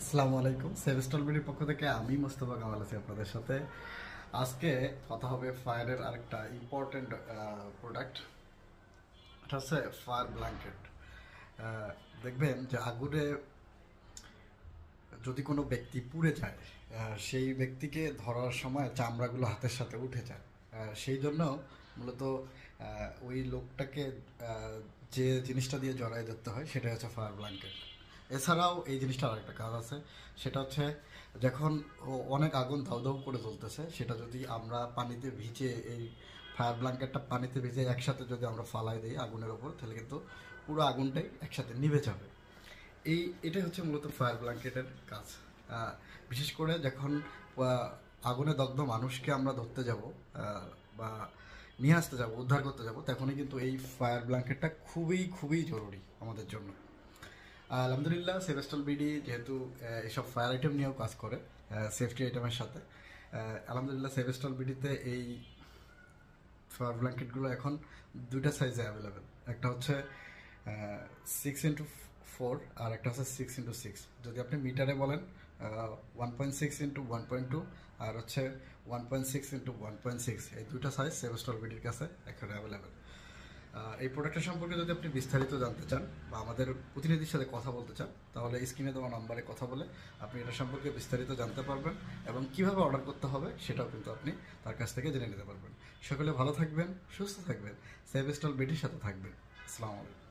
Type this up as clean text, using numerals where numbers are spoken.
আসসালামু আলাইকুম। সেভেস্টল বিডির পক্ষ থেকে আমি মোস্তফা কামাল আছি আপনাদের সাথে। আজকে কথা হবে ফায়ারের আরেকটা ইম্পর্টেন্ট প্রোডাক্ট। এটা হচ্ছে ফায়ার ব্ল্যাঙ্কেট। দেখবেন যে আগুনে যদি কোনো ব্যক্তি পুড়ে যায়, সেই ব্যক্তিকে ধরার সময় চামড়াগুলো হাতের সাথে উঠে যায়। সেই জন্য মূলত ওই লোকটাকে যে জিনিসটা দিয়ে জড়াই ধরতে হয় সেটা হচ্ছে ফায়ার ব্ল্যাঙ্কেট। এছাড়াও এই জিনিসটার আরেকটা কাজ আছে, সেটা হচ্ছে যখন অনেক আগুন দাউ দাউ করে জ্বলতেছে, সেটা যদি আমরা পানিতে ভিজে এই ফায়ার ব্ল্যাঙ্কেটটা পানিতে ভিজে একসাথে যদি আমরা ফালাই দিই আগুনের ওপর, তাহলে কিন্তু পুরো আগুনটাই একসাথে নিভে যাবে। এটাই হচ্ছে মূলত ফায়ার ব্ল্যাঙ্কেটের কাজ। বিশেষ করে যখন আগুনে দগ্ধ মানুষকে আমরা ধরতে যাব বা নিয়ে আসতে যাব, উদ্ধার করতে যাব, তখনই কিন্তু এই ফায়ার ব্ল্যাঙ্কেটটা খুবই খুবই জরুরি আমাদের জন্য। আলহামদুলিল্লাহ, সেভেস্টল বিডি যেহেতু এসব ফায়ার আইটেম নিয়েও কাজ করে, সেফটি আইটেমের সাথে, আলহামদুলিল্লাহ সেভেস্টল বিডিতে এই ফায়ার ব্ল্যাঙ্কেটগুলো এখন দুইটা সাইজে অ্যাভেলেবেল। একটা হচ্ছে 6x4 আর একটা হচ্ছে 6x6। যদি আপনি মিটারে বলেন 1.6x1.2 আর হচ্ছে 1.6x1.6, এই দুইটা সাইজ সেভেস্টল বিডির কাছে এখন অ্যাভেলেবেল। এই প্রোডাক্টের সম্পর্কে যদি আপনি বিস্তারিত জানতে চান বা আমাদের প্রতিনিধির সাথে কথা বলতে চান, তাহলে স্ক্রিনে দেওয়া নাম্বারে কথা বলে আপনি এটা সম্পর্কে বিস্তারিত জানতে পারবেন এবং কিভাবে অর্ডার করতে হবে সেটাও কিন্তু আপনি তার কাছ থেকে জেনে নিতে পারবেন। সকলে ভালো থাকবেন, সুস্থ থাকবেন, সেভেস্টল বিডির সাথে থাকবেন। আসসালামু আলাইকুম।